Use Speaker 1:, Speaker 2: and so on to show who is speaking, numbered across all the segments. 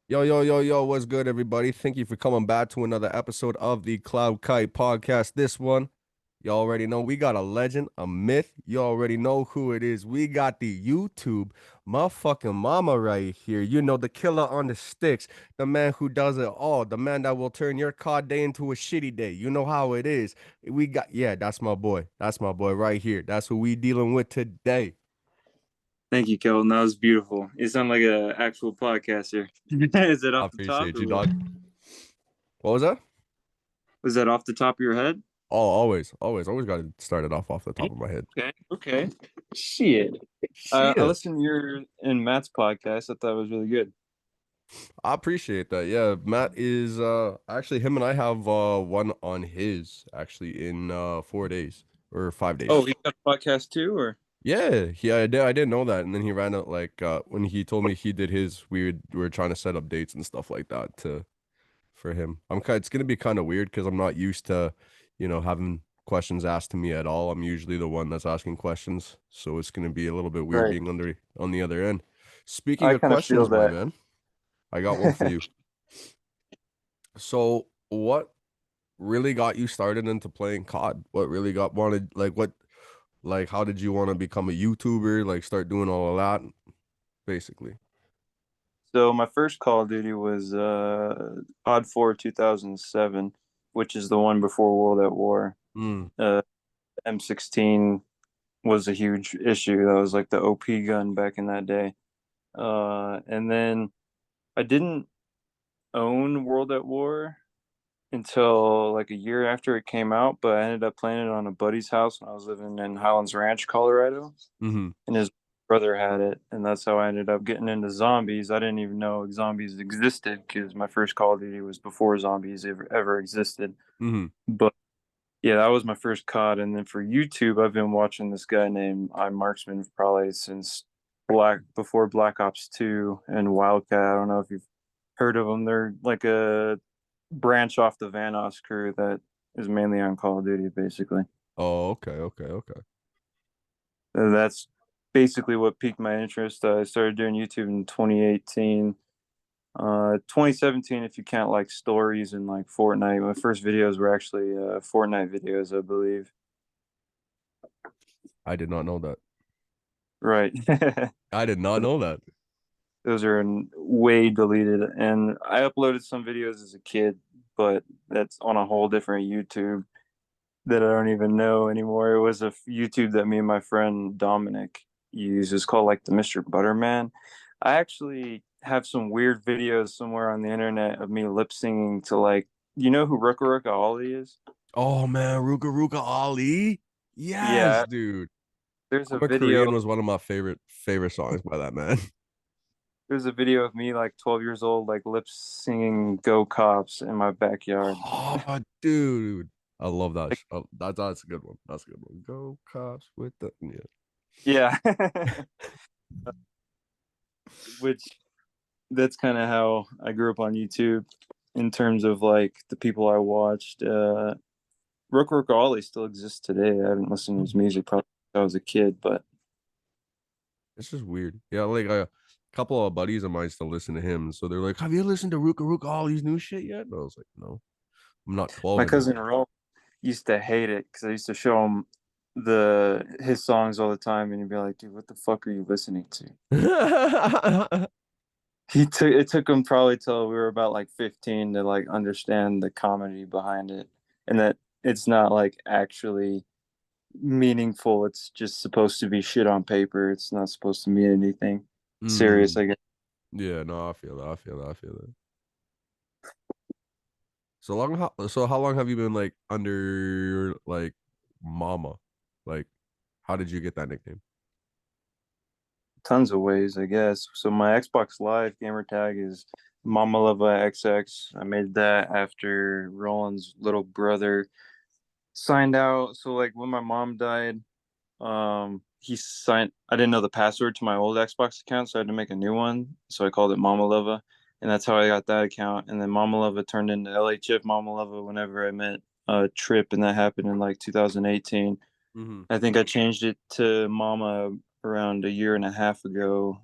Speaker 1: Yo, yo, yo, yo, what's good, everybody? Thank you for coming back to another episode of the K.Y.T.E podcast. This one, you already know we got a legend, a myth. You already know who it is. We got the YouTube motherfucking mama right here. You know, the killer on the sticks, the man who does it all, the man that will turn your COD day into a shitty day. You know how it is. Yeah, that's my boy. That's my boy right here. That's who we dealing with today.
Speaker 2: Thank you, Kelvin. That was beautiful. You sound like an actual podcaster. Is it
Speaker 1: I
Speaker 2: off the top
Speaker 1: appreciate
Speaker 2: or
Speaker 1: you,
Speaker 2: what?
Speaker 1: dog. What was that?
Speaker 2: Was that off the top of your head?
Speaker 1: Oh, always got to start it off the top of my head.
Speaker 2: Okay, okay. Shit. I
Speaker 1: Shit.
Speaker 2: listened to your and Matt's podcast. I thought it was really good.
Speaker 1: I appreciate that. Yeah, Matt is actually him and I have one on his actually in 4 days or 5 days.
Speaker 2: Oh, he got a podcast too, or?
Speaker 1: Yeah, I didn't know that. And then he ran out like when he told me he did his, we were trying to set up dates and stuff like that to for him. It's gonna be kind of weird because I'm not used to, having questions asked to me at all. I'm usually the one that's asking questions. So it's gonna be a little bit weird
Speaker 2: Right.
Speaker 1: being on the other end. Speaking
Speaker 2: I
Speaker 1: of
Speaker 2: kind of feel
Speaker 1: questions, my
Speaker 2: that.
Speaker 1: man, I got one for you. So, what really got you started into playing COD? What really got wanted like how did you want to become a YouTuber, like start doing all of that basically?
Speaker 2: So my first Call of Duty was Odd 4 2007, which is the one before World at War.
Speaker 1: Mm.
Speaker 2: Uh, M16 was a huge issue. That was like the OP gun back in that day. And then I didn't own World at War until like a year after it came out, but I ended up playing it on a buddy's house when I was living in Highlands Ranch, Colorado,
Speaker 1: Mm-hmm.
Speaker 2: and his brother had it, and that's how I ended up getting into zombies. I didn't even know zombies existed because my first Call of Duty was before zombies ever existed.
Speaker 1: Mm-hmm.
Speaker 2: But yeah, that was my first COD, and then for YouTube, I've been watching this guy named iMarksman probably since Black Ops 2 and Wildcat. I don't know if you've heard of them. They're like a branch off the Vanoss crew that is mainly on Call of Duty, basically.
Speaker 1: Oh, okay.
Speaker 2: And that's basically what piqued my interest. I started doing YouTube in 2018. 2017, if you count like stories and like Fortnite. My first videos were actually Fortnite videos, I believe.
Speaker 1: I did not know that.
Speaker 2: Right.
Speaker 1: I did not know that.
Speaker 2: Those are way deleted. And I uploaded some videos as a kid, but that's on a whole different YouTube that I don't even know anymore. It was a YouTube that me and my friend Dominic used. It's called like the Mr. Butterman. I actually have some weird videos somewhere on the internet of me lip singing to like, you know who Ruka Ruka Ollie is?
Speaker 1: Oh man, Ruka Ruka Ali. Yes,
Speaker 2: Yeah,
Speaker 1: dude.
Speaker 2: there's a
Speaker 1: I'm a
Speaker 2: video.
Speaker 1: Korean was one of my favorite songs by that man.
Speaker 2: There's a video of me like 12 years old, like lip singing "Go Cops" in my backyard.
Speaker 1: Oh, dude. I love that.
Speaker 2: Like,
Speaker 1: That's a good one. That's a good one. Go cops with the yeah.
Speaker 2: yeah, which that's kind of how I grew up on YouTube in terms of like the people I watched. Rook Rook Ollie still exists today. I haven't listened to his music probably since I was a kid, but
Speaker 1: It's just weird. Yeah, like a couple of buddies of mine still listen to him. So they're like, "Have you listened to Ruka Ruka all these new shit yet?" And I was like, "No, I'm not 12
Speaker 2: my
Speaker 1: anymore."
Speaker 2: cousin Earl used to hate it because I used to show him the his songs all the time, and he'd be like, "Dude, what the fuck are you listening to?" It took him probably till we were about like 15 to like understand the comedy behind it, and that it's not like actually meaningful. It's just supposed to be shit on paper. It's not supposed to mean anything serious,
Speaker 1: Mm,
Speaker 2: I guess.
Speaker 1: yeah, no, I feel that. I feel that. So how long have you been like under like Mama? Like, how did you get that nickname?
Speaker 2: Tons of ways, I guess. So my Xbox Live gamer tag is Mama Lava XX. I made that after Roland's little brother signed out. So like when my mom died, he signed. I didn't know the password to my old Xbox account, so I had to make a new one. So I called it Mama Lava, and that's how I got that account. And then Mama Lava turned into LHF Mama Lava whenever I met Trip, and that happened in like 2018.
Speaker 1: Mm-hmm.
Speaker 2: I think I changed it to Mama around a year and a half ago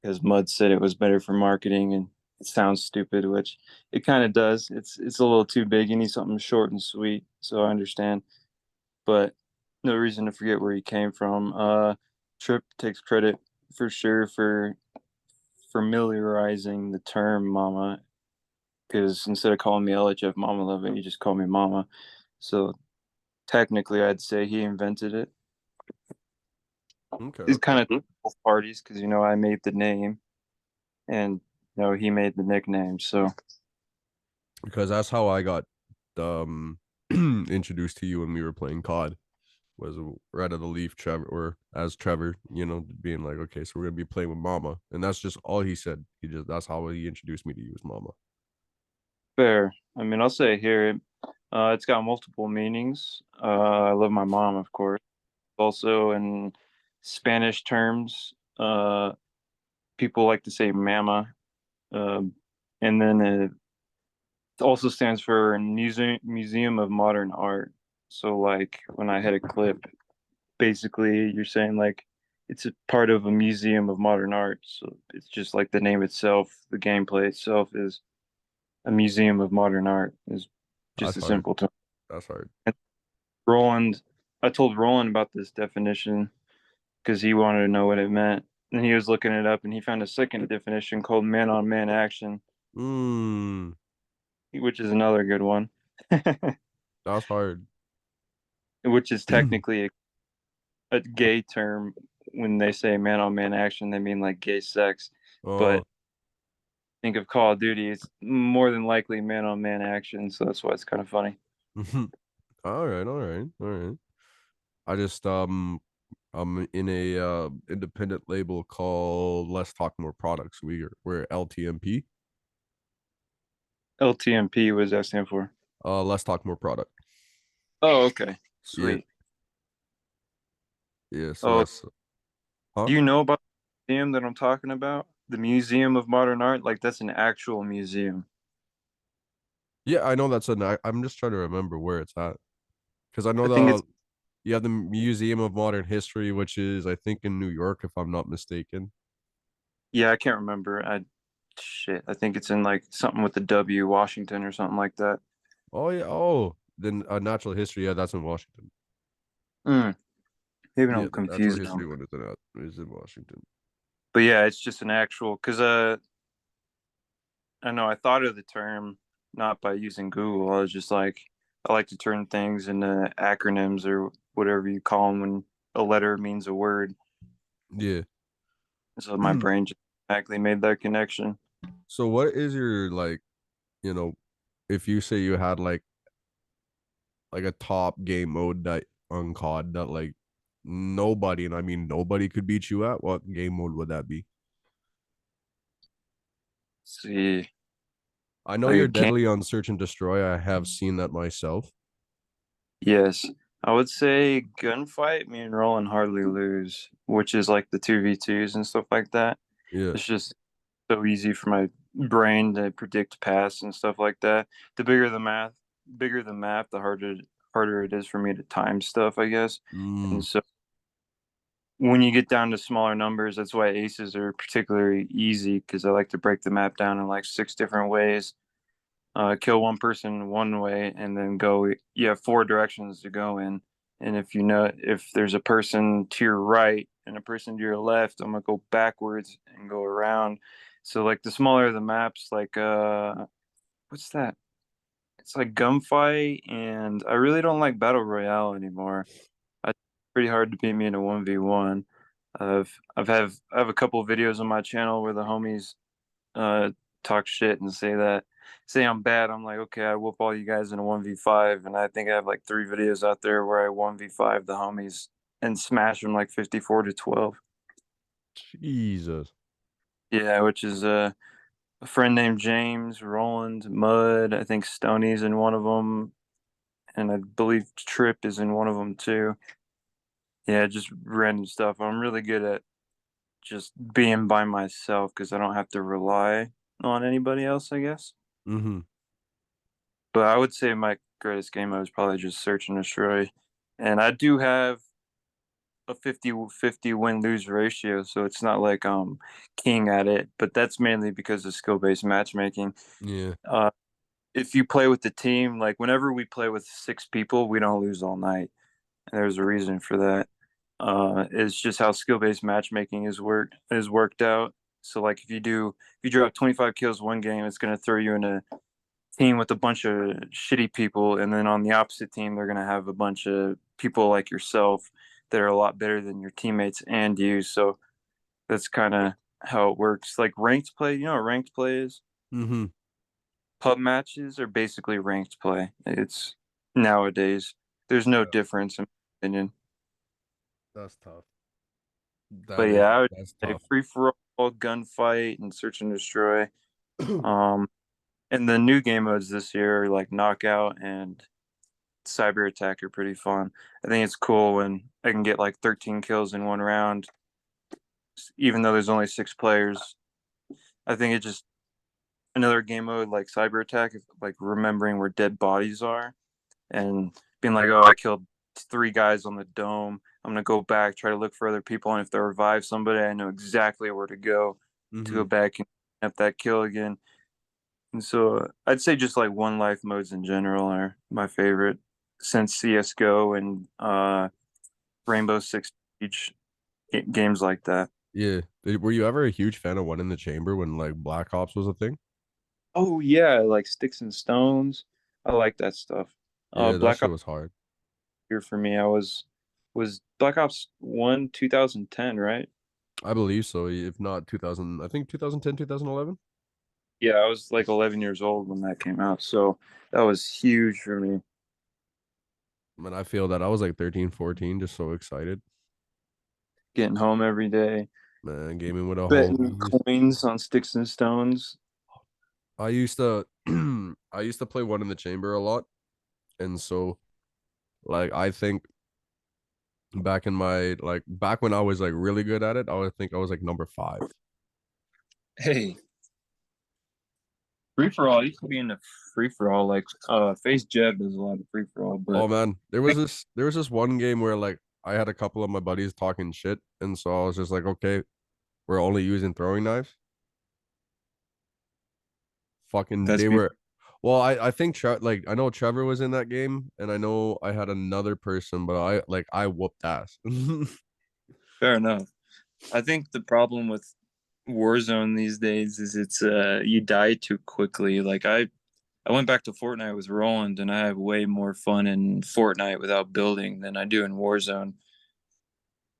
Speaker 2: because Mud said it was better for marketing, and It sounds stupid, which it kind of does. It's a little too big. You need something short and sweet. So I understand, but no reason to forget where he came from. Trip takes credit for sure for familiarizing the term mama, because instead of calling me LHF Mama Love, you just call me Mama. So technically, I'd say he invented it.
Speaker 1: Okay,
Speaker 2: It's
Speaker 1: okay.
Speaker 2: kind of both parties because I made the name and he made the nickname. So
Speaker 1: Because that's how I got introduced to you when we were playing COD. Was right of the leaf, Trevor, or as Trevor, being like, okay, so we're gonna be playing with Mama, and that's just all he said. That's how he introduced me to you as Mama.
Speaker 2: fair. I mean, I'll say here, it's got multiple meanings. I love my mom, of course. Also, in Spanish terms, people like to say mama, um, and then it also stands for Museum of Modern Art. So, like when I had a clip, basically you're saying like it's a part of a museum of modern art. So it's just like the name itself, the gameplay itself is a museum of modern art. Is just
Speaker 1: That's
Speaker 2: a
Speaker 1: hard.
Speaker 2: simple term.
Speaker 1: That's hard.
Speaker 2: And Roland, I told Roland about this definition because he wanted to know what it meant. And he was looking it up and he found a second definition called man on man action,
Speaker 1: Mm,
Speaker 2: which is another good one.
Speaker 1: that's hard.
Speaker 2: Which is technically a gay term. When they say man on man action, they mean like gay sex.
Speaker 1: Oh,
Speaker 2: But think of Call of Duty, it's more than likely man on man action. So that's why it's kind of funny.
Speaker 1: all right, all right, all right. I just I'm in a independent label called Let's Talk More Products. We're LTMP.
Speaker 2: LTMP, what does that stand for?
Speaker 1: Let's Talk More Product.
Speaker 2: Oh, okay.
Speaker 1: Yeah,
Speaker 2: Sweet.
Speaker 1: yeah. So
Speaker 2: Oh,
Speaker 1: that's huh?
Speaker 2: do you know about the museum that I'm talking about? The Museum of Modern Art? Like, that's an actual museum.
Speaker 1: Yeah, I know that's I'm just trying to remember where it's at because I know
Speaker 2: I think it's,
Speaker 1: you have the Museum of Modern History, which is I think in New York, if I'm not mistaken.
Speaker 2: yeah, I can't remember. I think it's in like something with the W, Washington or something like that.
Speaker 1: Oh yeah. Oh, then natural history. Yeah, that's in Washington.
Speaker 2: Mm, maybe
Speaker 1: Yeah,
Speaker 2: I'm
Speaker 1: the natural
Speaker 2: confusing
Speaker 1: history
Speaker 2: them.
Speaker 1: one is in Washington.
Speaker 2: But yeah, it's just an actual, because I know I thought of the term not by using Google. I was just like, I like to turn things into acronyms or whatever you call them when a letter means a word.
Speaker 1: Yeah.
Speaker 2: So my brain just automatically made that connection.
Speaker 1: So what is your you know, if you say you had like a top game mode that on COD that nobody, and I mean nobody could beat you at, what game mode would that be?
Speaker 2: Let's see,
Speaker 1: I know
Speaker 2: like
Speaker 1: you're
Speaker 2: a game.
Speaker 1: deadly on search and destroy. I have seen that myself.
Speaker 2: Yes, I would say gunfight. Me and Roland hardly lose, which is like the 2v2s and stuff like that.
Speaker 1: Yeah.
Speaker 2: It's just so easy for my brain to predict paths and stuff like that. The bigger the map, the harder it is for me to time stuff, I guess.
Speaker 1: Mm,
Speaker 2: And so when you get down to smaller numbers, that's why aces are particularly easy because I like to break the map down in like six different ways. Kill one person one way and then go. You have four directions to go in, and if there's a person to your right and a person to your left, I'm gonna go backwards and go around. So like the smaller the maps, like what's that? It's like gunfight, and I really don't like battle royale anymore. It's pretty hard to beat me in a 1v1. I have a couple of videos on my channel where the homies uh talk shit and say I'm bad. I'm like, okay, I whoop all you guys in a 1v5, and I think I have like three videos out there where I 1v5 the homies and smash them like 54-12.
Speaker 1: Jesus.
Speaker 2: Yeah, which is a friend named James, Roland, Mud, I think Stoney's in one of them, and I believe Trip is in one of them too. Yeah, just random stuff. I'm really good at just being by myself because I don't have to rely on anybody else, I guess.
Speaker 1: Mm-hmm.
Speaker 2: But I would say my greatest game mode is probably just search and destroy. And I do have a 50-50 win-lose ratio, so it's not like king at it, but that's mainly because of skill-based matchmaking.
Speaker 1: Yeah.
Speaker 2: Uh, if you play with the team, like whenever we play with 6 people, we don't lose all night. And there's a reason for that. It's just how skill-based matchmaking is worked out. So like if you drop 25 kills one game, it's gonna throw you in a team with a bunch of shitty people, and then on the opposite team, they're gonna have a bunch of people like yourself that are a lot better than your teammates and you. So that's kind of how it works. Like ranked play, you know what ranked play is?
Speaker 1: Mm-hmm.
Speaker 2: Pub matches are basically ranked play. It's nowadays. There's no difference in my opinion.
Speaker 1: That's tough.
Speaker 2: But
Speaker 1: That
Speaker 2: yeah,
Speaker 1: is
Speaker 2: I would
Speaker 1: that's
Speaker 2: say
Speaker 1: tough.
Speaker 2: free for all, gunfight, and search and destroy. Um, and the new game modes this year are like knockout and cyber attack are pretty fun. I think it's cool when I can get like 13 kills in one round, even though there's only 6 players. I think it just another game mode like cyber attack, like remembering where dead bodies are and being like, oh, I killed 3 guys on the dome. I'm gonna go back, try to look for other people, and if they revive somebody, I know exactly where to
Speaker 1: Mm-hmm.
Speaker 2: go back and have that kill again. And so I'd say just like one life modes in general are my favorite since CS:GO and Rainbow Six Siege games like that.
Speaker 1: Yeah. Were you ever a huge fan of One in the Chamber when like Black Ops was a thing?
Speaker 2: Oh yeah, like Sticks and Stones. I like that stuff.
Speaker 1: Yeah, that
Speaker 2: Black
Speaker 1: shit
Speaker 2: Ops
Speaker 1: was hard.
Speaker 2: here for me. I was Black Ops 1 2010, right?
Speaker 1: I believe so. If not 2000, I think 2010, 2011.
Speaker 2: Yeah, I was like 11 years old when that came out, so that was huge for me.
Speaker 1: Man, I feel that I was like 13, 14, just so excited.
Speaker 2: Getting home every day,
Speaker 1: Man, gaming with a
Speaker 2: betting
Speaker 1: homies.
Speaker 2: coins on Sticks and Stones.
Speaker 1: I used to I used to play One in the Chamber a lot. And so like I think back when I was like really good at it, I would think I was like number five.
Speaker 2: Hey, free for all. You could be in a free for all. Like Face Jeb does a lot of free for all, but
Speaker 1: Oh man, there was this one game where like I had a couple of my buddies talking shit, and so I was just like, okay, we're only using throwing knives. Fucking
Speaker 2: that's
Speaker 1: they
Speaker 2: beautiful.
Speaker 1: were well, I think like I know Trevor was in that game, and I know I had another person, but I whooped ass.
Speaker 2: Fair enough. I think the problem with Warzone these days is it's you die too quickly. Like I went back to Fortnite with Roland and I have way more fun in Fortnite without building than I do in Warzone.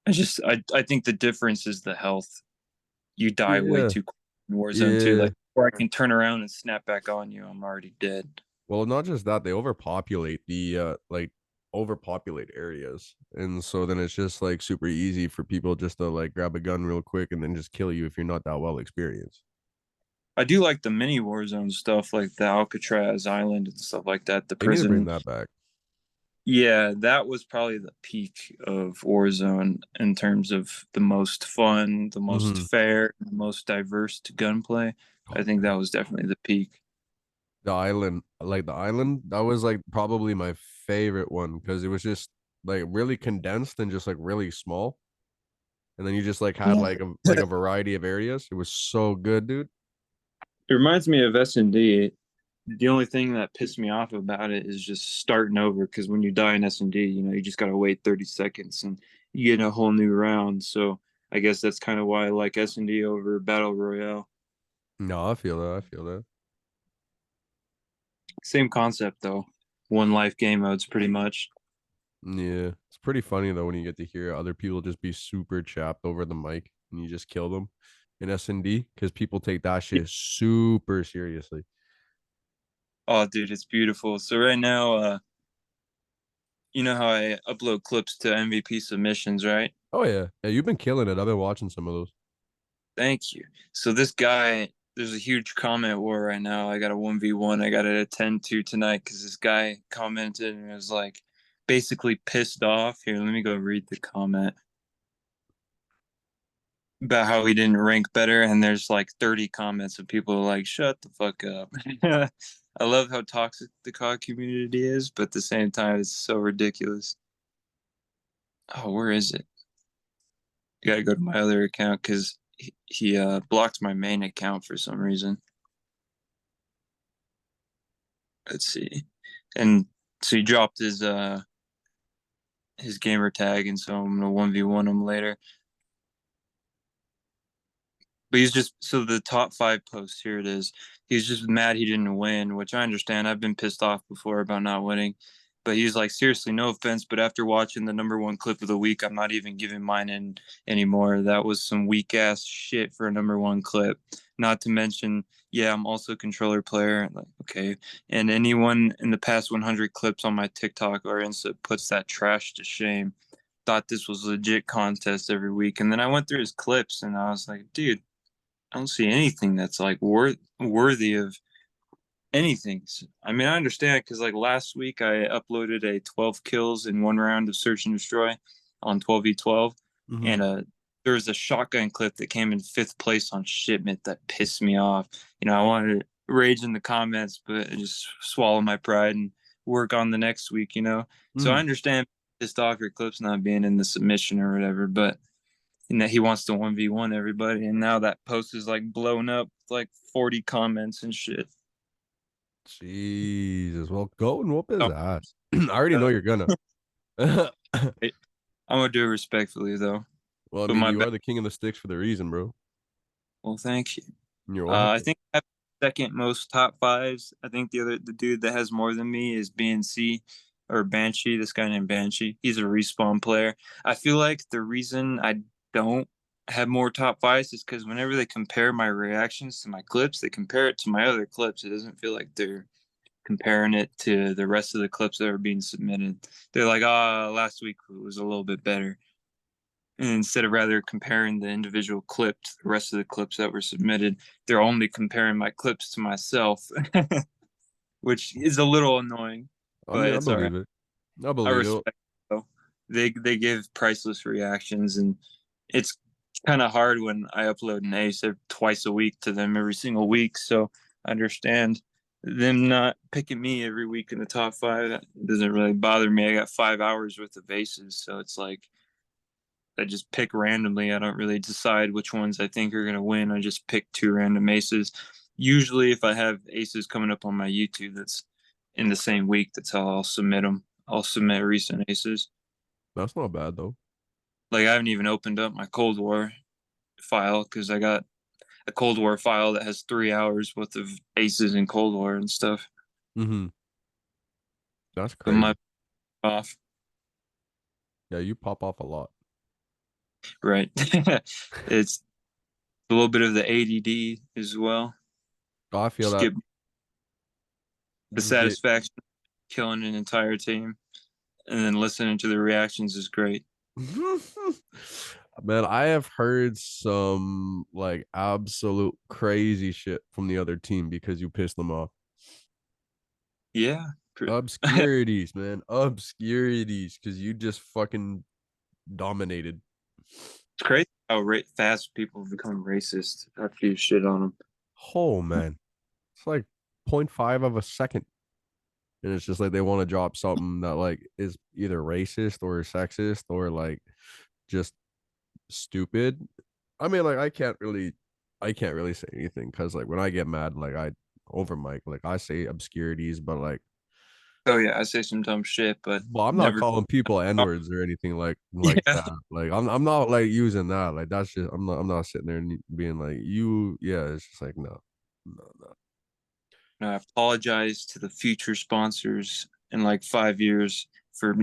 Speaker 2: I think the difference is the health. You die way
Speaker 1: Yeah,
Speaker 2: too quick in Warzone too.
Speaker 1: yeah.
Speaker 2: Like before I can turn around and snap back on you, I'm already dead.
Speaker 1: Well, not just that, they overpopulate overpopulate areas. And so then it's just like super easy for people just to like grab a gun real quick and then just kill you if you're not that well experienced.
Speaker 2: I do like the mini Warzone stuff, like the Alcatraz Island and stuff like that. The
Speaker 1: They need to bring
Speaker 2: prison.
Speaker 1: that back.
Speaker 2: Yeah, that was probably the peak of Warzone in terms of the most fun, the most
Speaker 1: Mm-hmm.
Speaker 2: fair, the most diverse to gunplay. I
Speaker 1: Oh
Speaker 2: think that
Speaker 1: man.
Speaker 2: was definitely the peak.
Speaker 1: The island, that was like probably my favorite one because it was just like really condensed and just like really small. And then you just like had
Speaker 2: Yeah.
Speaker 1: like a variety of areas. It was so good, dude.
Speaker 2: It reminds me of S&D. The only thing that pissed me off about it is just starting over because when you die in S&D, you just gotta wait 30 seconds and you get a whole new round. So I guess that's kind of why I like S&D over Battle Royale.
Speaker 1: No, I feel that. I feel that.
Speaker 2: Same concept though. One life game modes pretty much.
Speaker 1: Yeah, it's pretty funny though when you get to hear other people just be super chapped over the mic and you just kill them in S&D because people take that shit super seriously.
Speaker 2: Oh, dude, it's beautiful. So right now, you know how I upload clips to MVP submissions, right?
Speaker 1: Oh yeah, yeah, you've been killing it. I've been watching some of those.
Speaker 2: Thank you. So this guy, there's a huge comment war right now. I got a 1v1. I got to attend to tonight because this guy commented and was like basically pissed off. Here, let me go read the comment about how he didn't rank better. And there's like 30 comments of people like, shut the fuck up. I love how toxic the COD community is, but at the same time, it's so ridiculous. Oh, where is it? You gotta go to my other account because he blocked my main account for some reason. Let's see. And so he dropped his gamer tag, and so I'm gonna 1v1 him later. But he's just so the top five posts here it is. He's just mad he didn't win, which I understand. I've been pissed off before about not winning. But he's like, seriously, no offense, but after watching the number one clip of the week, I'm not even giving mine in anymore. That was some weak ass shit for a number one clip. Not to mention, yeah, I'm also a controller player. Like, okay. And anyone in the past 100 clips on my TikTok or Insta puts that trash to shame. Thought this was legit contest every week. And then I went through his clips and I was like, dude, I don't see anything that's like worthy of anything. I mean, I understand because like last week I uploaded a 12 kills in one round of search and destroy on 12v12,
Speaker 1: Mm-hmm.
Speaker 2: and there was a shotgun clip that came in fifth place on shipment that pissed me off. I wanted to rage in the comments, but I just swallow my pride and work on the next week. So I
Speaker 1: Mm.
Speaker 2: understand pissed off your clips not being in the submission or whatever, but and that he wants to 1v1 everybody. And now that post is like blown up, like 40 comments and shit.
Speaker 1: Jesus. Well, go and whoop his
Speaker 2: So,
Speaker 1: ass. I already know you're gonna. Well,
Speaker 2: I'm gonna do it respectfully though.
Speaker 1: I
Speaker 2: But
Speaker 1: mean,
Speaker 2: my
Speaker 1: you
Speaker 2: bad.
Speaker 1: are the king of the sticks for the reason, bro.
Speaker 2: Well, thank you.
Speaker 1: You're
Speaker 2: I
Speaker 1: welcome.
Speaker 2: think I have second most top fives. I think the dude that has more than me is BNC or Banshee. This guy named Banshee. He's a respawn player. I feel like the reason I don't have more top fives is because whenever they compare my reactions to my clips, they compare it to my other clips. It doesn't feel like they're comparing it to the rest of the clips that are being submitted. They're like, last week was a little bit better. And instead of rather comparing the individual clip to the rest of the clips that were submitted, they're only comparing my clips to myself, which is a little annoying,
Speaker 1: I
Speaker 2: but
Speaker 1: mean, I
Speaker 2: it's all right.
Speaker 1: believe it. I
Speaker 2: I
Speaker 1: believe it.
Speaker 2: respect it, though. They give priceless reactions, and it's kind of hard when I upload an ace twice a week to them every single week. So I understand them not picking me every week in the top five. That doesn't really bother me. I got 5 hours worth of aces, so it's like I just pick randomly. I don't really decide which ones I think are gonna win. I just pick two random aces. Usually, if I have aces coming up on my YouTube that's in the same week, that's how I'll submit them. I'll submit recent aces.
Speaker 1: That's not bad though.
Speaker 2: Like I haven't even opened up my Cold War file because I got a Cold War file that has 3 hours worth of aces in Cold War and stuff.
Speaker 1: Mm-hmm. That's
Speaker 2: But my
Speaker 1: crazy.
Speaker 2: off,
Speaker 1: Yeah, you pop off a lot.
Speaker 2: right? It's a little bit of the ADD as well.
Speaker 1: Oh, I feel
Speaker 2: Just
Speaker 1: that.
Speaker 2: get the
Speaker 1: Just get
Speaker 2: satisfaction of killing an entire team, and then listening to the reactions is great.
Speaker 1: man, I have heard some like absolute crazy shit from the other team because you pissed them off.
Speaker 2: Yeah, it's
Speaker 1: Obscurities, man. Obscurities. Cause you just fucking dominated.
Speaker 2: crazy how fast people become racist after you shit on them.
Speaker 1: Oh man. It's like point 0.5 of a second. And it's just like they want to drop something that like is either racist or sexist or like just stupid. I mean, like I can't really say anything because like when I get mad, like I over mic, like I say obscurities, but like,
Speaker 2: Oh yeah, I say some dumb shit, but
Speaker 1: well, I'm not
Speaker 2: never.
Speaker 1: calling people n words or anything like
Speaker 2: Yeah,
Speaker 1: that. Like I'm not like using that. Like that's just I'm not sitting there and being like you. Yeah, it's just like no.
Speaker 2: I apologize to the future sponsors in like 5 years for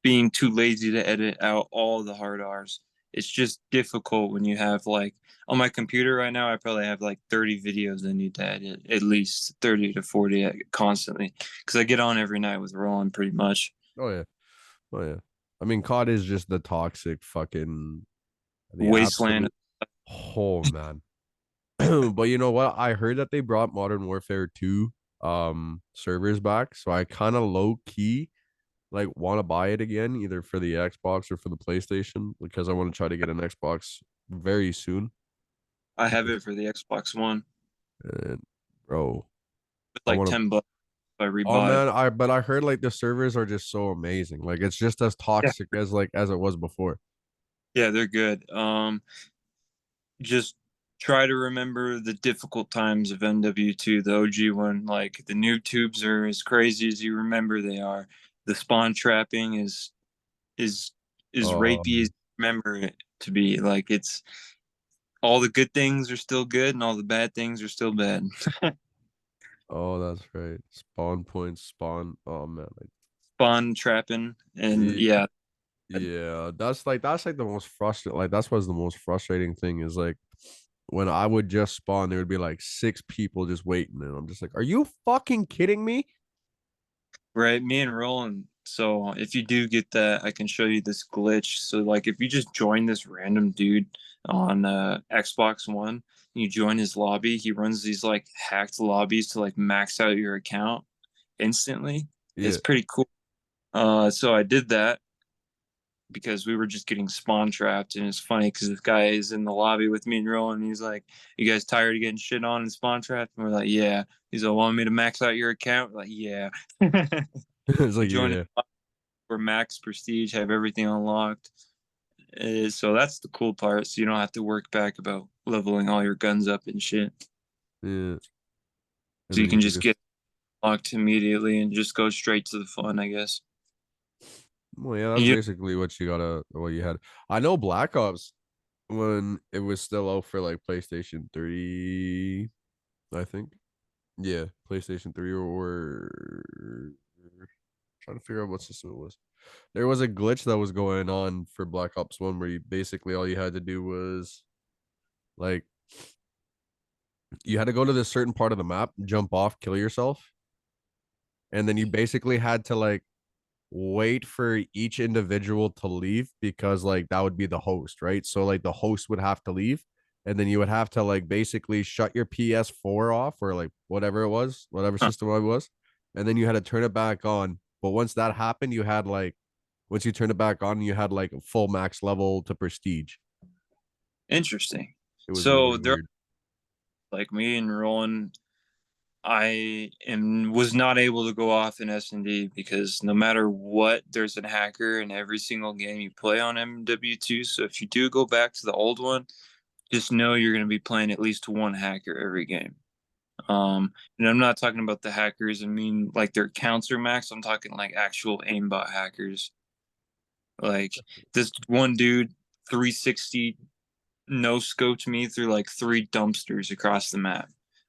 Speaker 2: being too lazy to edit out all the hard R's. It's just difficult when you have like on my computer right now. I probably have like 30 videos I need to edit, at least 30 to 40 constantly, because I get on every night with Roland pretty much.
Speaker 1: Oh yeah, oh yeah. I mean, COD is just the toxic fucking the
Speaker 2: Wasteland.
Speaker 1: absolute. Oh man. But you know what? I heard that they brought Modern Warfare 2 servers back. So I kind of low key like want to buy it again, either for the Xbox or for the PlayStation, because I want to try to get an Xbox very soon.
Speaker 2: I have it for the Xbox One.
Speaker 1: And bro,
Speaker 2: It's
Speaker 1: I
Speaker 2: like
Speaker 1: want to.
Speaker 2: $10 if I
Speaker 1: Oh
Speaker 2: rebought it.
Speaker 1: man, I heard like the servers are just so amazing. Like it's just as
Speaker 2: Yeah,
Speaker 1: toxic as like as it was before.
Speaker 2: Yeah, they're good. Just try to remember the difficult times of MW2, the OG one. Like the new tubes are as crazy as you remember they are. The spawn trapping is is rapey as
Speaker 1: Um,
Speaker 2: you remember it to be. Like it's all the good things are still good and all the bad things are still bad.
Speaker 1: oh, that's right. Spawn points, spawn. Oh man,
Speaker 2: Spawn trapping and
Speaker 1: like,
Speaker 2: yeah,
Speaker 1: yeah, that's like the most frustrating. Like that's what's the most frustrating thing is like when I would just spawn, there would be like six people just waiting, and I'm just like, are you fucking kidding me?
Speaker 2: right. Me and Roland. So if you do get that, I can show you this glitch. So like if you just join this random dude on Xbox One, you join his lobby, he runs these like hacked lobbies to like max out your account instantly. It's
Speaker 1: Yeah,
Speaker 2: pretty cool. So I did that because we were just getting spawn trapped, and it's funny because this guy is in the lobby with me and Roland. And he's like, "You guys tired of getting shit on and spawn trapped?" And we're like, "Yeah." He's like, "Want me to max out your account?" We're like, "Yeah."
Speaker 1: it's
Speaker 2: We
Speaker 1: like
Speaker 2: joined it
Speaker 1: yeah,
Speaker 2: for max prestige, have everything unlocked. So that's the cool part. So you don't have to work back about leveling all your guns up and shit.
Speaker 1: yeah, and
Speaker 2: So you
Speaker 1: then you
Speaker 2: can
Speaker 1: can
Speaker 2: just
Speaker 1: just
Speaker 2: get locked immediately and just go straight to the fun, I guess.
Speaker 1: well, yeah, that's
Speaker 2: You,
Speaker 1: basically what you had. I know Black Ops when it was still out for like PlayStation 3, I think. Yeah, PlayStation 3 or trying to figure out what system it was. There was a glitch that was going on for Black Ops 1 where you basically all you had to do was like you had to go to this certain part of the map, jump off, kill yourself, and then you basically had to like wait for each individual to leave because like that would be the host, right? So like the host would have to leave and then you would have to like basically shut your PS4 off or like whatever it was, whatever
Speaker 2: huh,
Speaker 1: system it was, and then you had to turn it back on. But once that happened, you had like once you turned it back on, you had like full max level to prestige.
Speaker 2: interesting.
Speaker 1: It was
Speaker 2: So
Speaker 1: really
Speaker 2: they're
Speaker 1: weird.
Speaker 2: like me and Roland. I am was not able to go off in S&D because no matter what, there's a hacker in every single game you play on MW2. So if you do go back to the old one, just know you're going to be playing at least one hacker every game. And I'm not talking about the hackers. I mean, like their counts are max. I'm talking like actual aimbot hackers. Like this one dude, 360 no scoped me through like three dumpsters across the map.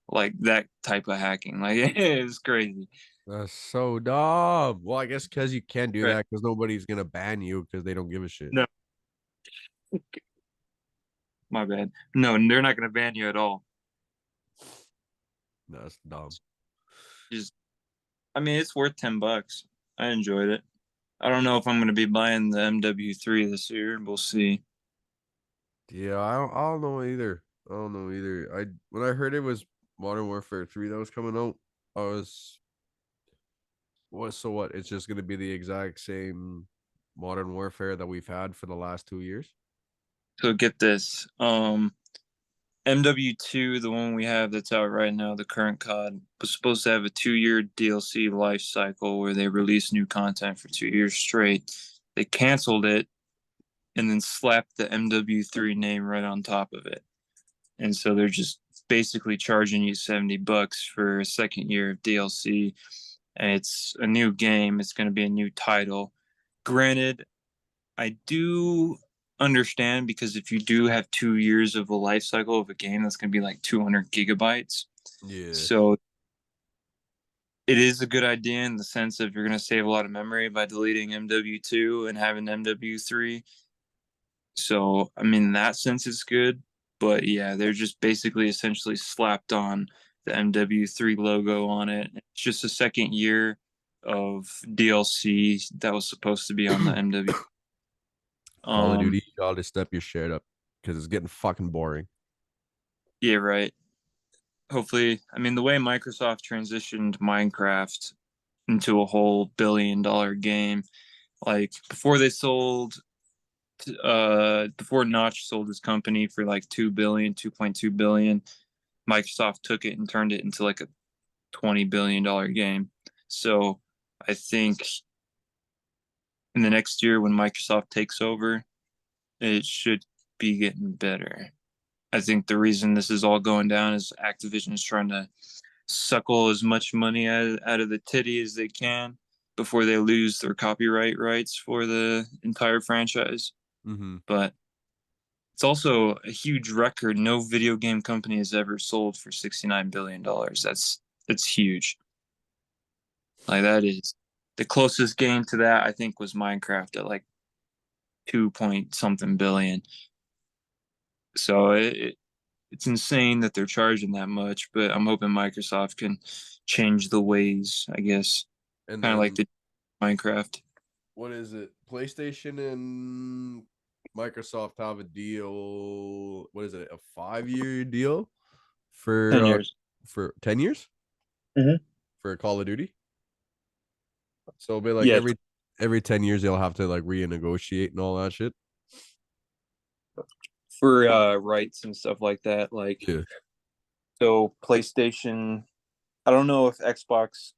Speaker 2: Like that type of hacking. Like it was crazy.
Speaker 1: That's so dumb. Well, I guess because you can't do
Speaker 2: Right.
Speaker 1: that because nobody's gonna ban you because they don't give a shit.
Speaker 2: No, my bad. No, they're not going to ban you at all.
Speaker 1: That's dumb.
Speaker 2: Just, I mean, it's worth $10. I enjoyed it. I don't know if I'm going to be buying the MW3 this year. We'll see.
Speaker 1: Yeah, I don't know either. I don't know either. I when I heard it was Modern Warfare 3 that was coming out, I was so what? It's just gonna be the exact same Modern Warfare that we've had for the last 2 years.
Speaker 2: So get this. MW2, the one we have that's out right now, the current COD, was supposed to have a 2-year DLC life cycle where they release new content for 2 years straight. They canceled it and then slapped the MW3 name right on top of it. And so they're just basically charging you $70 for a second year of DLC. And it's a new game. It's going to be a new title. Granted, I do understand because if you do have 2 years of a life cycle of a game, that's going to be like 200 gigabytes.
Speaker 1: Yeah.
Speaker 2: So it is a good idea in the sense of you're going to save a lot of memory by deleting MW2 and having MW3. So, I mean, in that sense, it's good. But yeah, they're just basically essentially slapped on the MW3 logo on it. It's just a second year of DLC that was supposed to be on the MW.
Speaker 1: Call of
Speaker 2: Um,
Speaker 1: Duty, y'all just step your shit up because it's getting fucking boring.
Speaker 2: yeah, right. Hopefully, I mean, the way Microsoft transitioned Minecraft into a whole $1 billion game, like before Notch sold his company for like 2 billion, 2.2 billion, Microsoft took it and turned it into like a $20 billion game. So I think in the next year when Microsoft takes over, it should be getting better. I think the reason this is all going down is Activision is trying to suckle as much money out of the titty as they can before they lose their copyright rights for the entire franchise.
Speaker 1: Mm-hmm.
Speaker 2: But it's also a huge record. No video game company has ever sold for $69 billion. That's huge. Like that is the closest game to that. I think was Minecraft at like 2 point something billion. So it's insane that they're charging that much. But I'm hoping Microsoft can change the ways. I guess
Speaker 1: And
Speaker 2: kind of like
Speaker 1: then
Speaker 2: the Minecraft.
Speaker 1: what is it? PlayStation and Microsoft have a deal. What is it? A 5 year deal
Speaker 2: 10 years.
Speaker 1: for 10 years
Speaker 2: Mm-hmm.
Speaker 1: for Call of Duty. So it'll be like
Speaker 2: Yeah,
Speaker 1: every 10 years they'll have to like renegotiate and all that shit.
Speaker 2: for rights and stuff like that. Like
Speaker 1: Yeah.
Speaker 2: so, PlayStation. I don't know if Xbox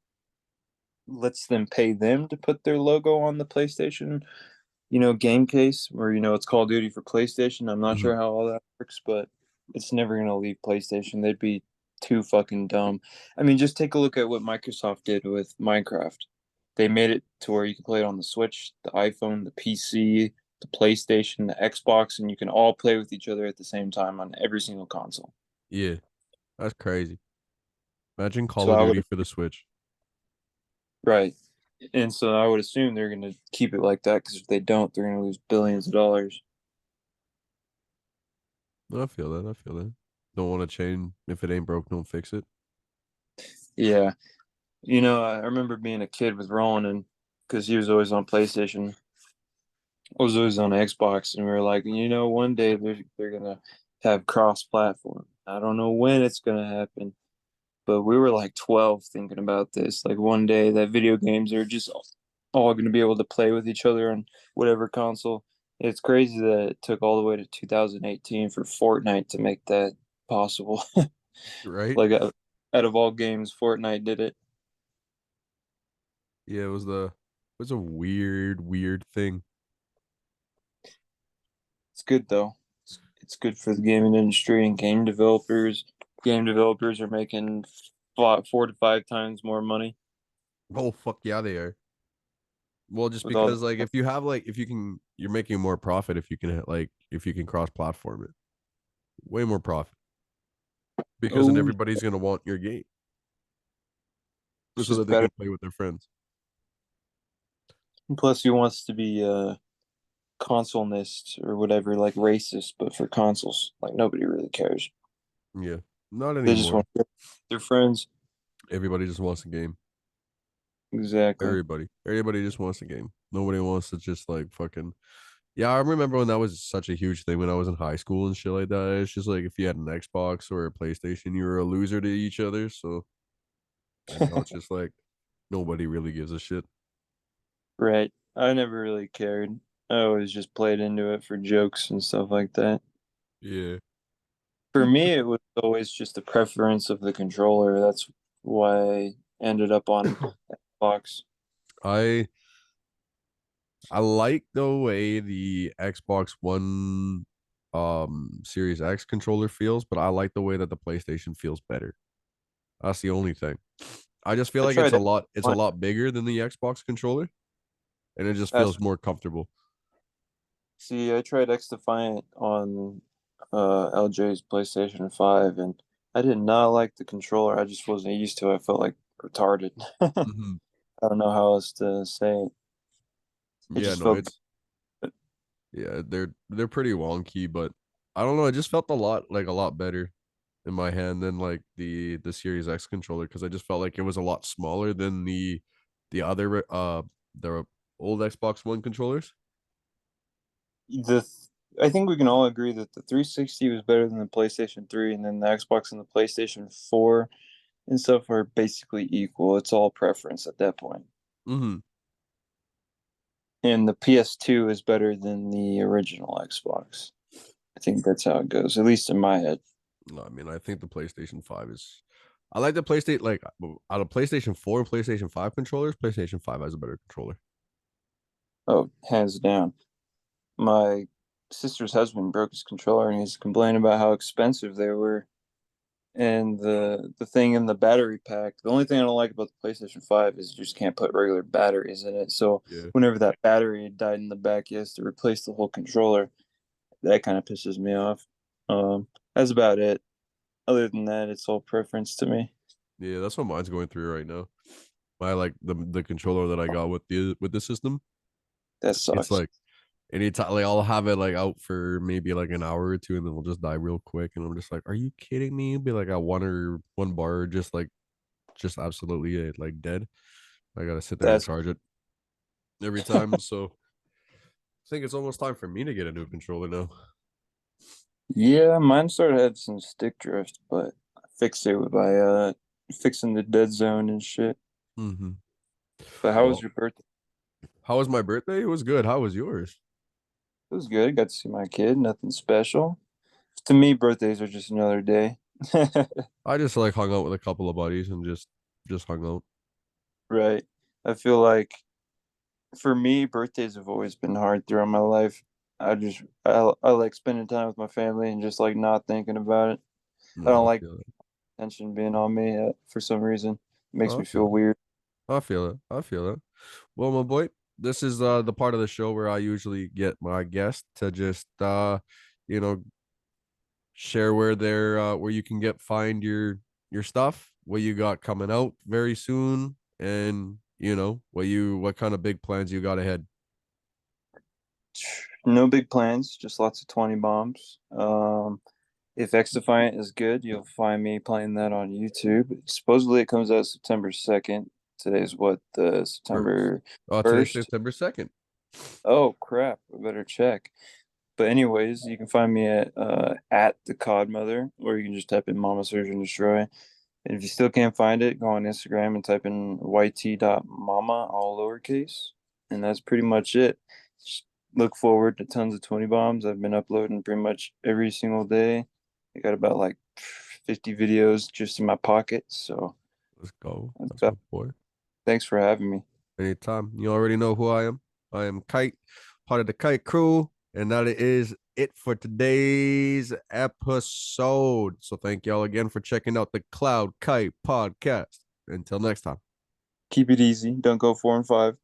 Speaker 2: lets them pay them to put their logo on the PlayStation, game case where it's Call of Duty for PlayStation. I'm not
Speaker 1: Mhm.
Speaker 2: sure how all that works, but it's never gonna leave PlayStation. They'd be too fucking dumb. I mean, just take a look at what Microsoft did with Minecraft. They made it to where you can play it on the Switch, the iPhone, the PC, the PlayStation, the Xbox, and you can all play with each other at the same time on every single console.
Speaker 1: Yeah. That's crazy. Imagine Call
Speaker 2: So
Speaker 1: of
Speaker 2: I
Speaker 1: Duty
Speaker 2: would
Speaker 1: for the Switch.
Speaker 2: right, and so I would assume they're gonna keep it like that because if they don't, they're gonna lose billions of dollars.
Speaker 1: I feel that. I feel that. Don't want to change. If it ain't broke, don't fix it.
Speaker 2: Yeah, I remember being a kid with Roland, and because he was always on PlayStation, I was always on Xbox, and we were like, one day they're gonna have cross-platform. I don't know when it's gonna happen, but we were like 12 thinking about this. Like one day that video games are just all gonna be able to play with each other on whatever console. It's crazy that it took all the way to 2018 for Fortnite to make that possible.
Speaker 1: Right?
Speaker 2: Like out of all games, Fortnite did it.
Speaker 1: Yeah, it was a weird thing.
Speaker 2: It's good though. It's good for the gaming industry and game developers. Game developers are making 4 to 5 times more money
Speaker 1: Oh fuck yeah, they are. Well, just
Speaker 2: with all
Speaker 1: because like if you have like if you can, you're making more profit if you can like if you can cross platform it. Way more profit because then
Speaker 2: oh,
Speaker 1: everybody's gonna want your game
Speaker 2: it's
Speaker 1: so
Speaker 2: just
Speaker 1: that they
Speaker 2: better.
Speaker 1: can play with their friends.
Speaker 2: Plus, he wants to be consolenist or whatever, like racist, but for consoles. Like nobody really cares.
Speaker 1: Yeah, not
Speaker 2: They just
Speaker 1: anymore.
Speaker 2: want their friends.
Speaker 1: Everybody just wants a game.
Speaker 2: Exactly.
Speaker 1: Everybody just wants a game. Nobody wants to just like fucking. Yeah, I remember when that was such a huge thing when I was in high school and shit like that. It's just like if you had an Xbox or a PlayStation, you were a loser to each other. So and now it's just like nobody really gives a shit.
Speaker 2: Right. I never really cared. I always just played into it for jokes and stuff like that.
Speaker 1: Yeah.
Speaker 2: For me, it was always just a preference of the controller. That's why I ended up on Xbox.
Speaker 1: I I like the way the Xbox One Series X controller feels, but I like the way that the PlayStation feels better. That's the only thing. I just feel
Speaker 2: I
Speaker 1: like
Speaker 2: tried
Speaker 1: it's a
Speaker 2: X.
Speaker 1: lot bigger than the Xbox controller and it just
Speaker 2: That's
Speaker 1: feels more comfortable.
Speaker 2: see, I tried X Defiant on LJ's PlayStation 5, and I did not like the controller. I just wasn't used to it. I felt like retarded. I
Speaker 1: Mhm.
Speaker 2: don't know how else to say it. It
Speaker 1: Yeah,
Speaker 2: just
Speaker 1: no,
Speaker 2: felt
Speaker 1: it's yeah, they're pretty wonky, but I don't know, it just felt a lot better in my hand than like the Series X controller because I just felt like it was a lot smaller than the other the old Xbox One controllers.
Speaker 2: the. I think we can all agree that the 360 was better than the PlayStation 3, and then the Xbox and the PlayStation 4 and stuff are basically equal. It's all preference at that point.
Speaker 1: Mm-hmm.
Speaker 2: And the PS2 is better than the original Xbox. I think that's how it goes, at least in my head.
Speaker 1: No, I mean, I think the PlayStation 5 is I like the PlayStation like out of PlayStation 4 and PlayStation 5 controllers, PlayStation 5 has a better controller.
Speaker 2: Oh, hands down. My sister's husband broke his controller and he's complaining about how expensive they were. And the thing in the battery pack, the only thing I don't like about the PlayStation 5 is you just can't put regular batteries in it. So
Speaker 1: Yeah.
Speaker 2: whenever that battery died in the back, he has to replace the whole controller. That kind of pisses me off. That's about it. Other than that, it's all preference to me.
Speaker 1: Yeah, that's what mine's going through right now. My like the controller that I got with the system.
Speaker 2: That
Speaker 1: It's
Speaker 2: sucks.
Speaker 1: like anytime like I'll have it like out for maybe like an hour or two and then it'll just die real quick. And I'm just like, are you kidding me? It'll be like at one bar, just absolutely like dead. I gotta sit there and
Speaker 2: That's
Speaker 1: charge it every time. So I think it's almost time for me to get a new controller now.
Speaker 2: Yeah, mine started had some stick drift, but I fixed it by fixing the dead zone and shit.
Speaker 1: Mm-hmm.
Speaker 2: But how was
Speaker 1: Well,
Speaker 2: your birthday?
Speaker 1: how was my birthday? It was good. How was yours?
Speaker 2: It was good. Got to see my kid. Nothing special. To me, birthdays are just another day.
Speaker 1: I just like hung out with a couple of buddies and just hung out.
Speaker 2: Right. I feel like for me, birthdays have always been hard throughout my life. I like spending time with my family and just like not thinking about it. I
Speaker 1: No,
Speaker 2: don't
Speaker 1: I
Speaker 2: like
Speaker 1: feel it.
Speaker 2: attention being on me for some reason. It makes
Speaker 1: Oh, I
Speaker 2: me
Speaker 1: feel
Speaker 2: feel
Speaker 1: it.
Speaker 2: weird.
Speaker 1: I feel it. I feel it. Well, my boy, this is the part of the show where I usually get my guest to just you know, share where you can get find your stuff, what you got coming out very soon, and what kind of big plans you got ahead.
Speaker 2: No big plans, just lots of 20 bombs. If X Defiant is good, you'll find me playing that on YouTube. Supposedly it comes out September 2nd. Today's what, the
Speaker 1: First.
Speaker 2: September
Speaker 1: Today's
Speaker 2: 1st?
Speaker 1: September 2nd.
Speaker 2: Oh crap, I better check. But anyways, you can find me at the Cod Mother, or you can just type in Mama Surge and Destroy. And if you still can't find it, go on Instagram and type in YT.mama, all lowercase. And that's pretty much it. Just look forward to tons of 20 bombs. I've been uploading pretty much every single day. I got about like 50 videos just in my pocket. So
Speaker 1: Let's go.
Speaker 2: that's
Speaker 1: That's my
Speaker 2: about,
Speaker 1: boy.
Speaker 2: thanks for having me.
Speaker 1: Anytime. You already know who I am. I am Kite, part of the Kite crew, and that is it for today's episode. So thank y'all again for checking out the Cloud Kite podcast. Until next time.
Speaker 2: Keep it easy. Don't go 4 and 5.